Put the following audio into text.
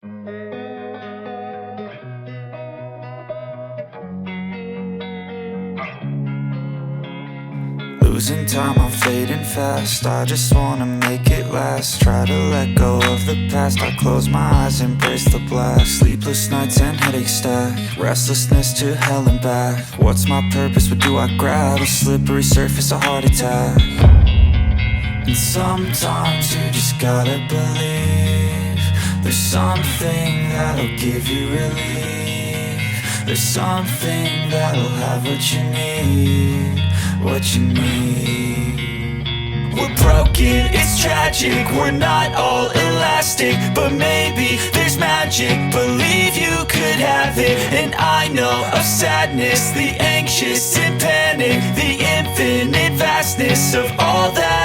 Losing time, I'm fading fast. I just wanna make it last. Try to let go of the past. I close my eyes, embrace the blast. Sleepless nights and headaches stack. Restlessness to hell and back. What's my purpose? What do I grab? A slippery surface, a heart attack. And sometimes you just gotta believe there's something that'll give you relief. There's something that'll have what you need, what you need. We're broken, it's tragic, we're not all elastic, but maybe there's magic. Believe you could have it. And I know of sadness, the anxious and panic, the infinite vastness of all that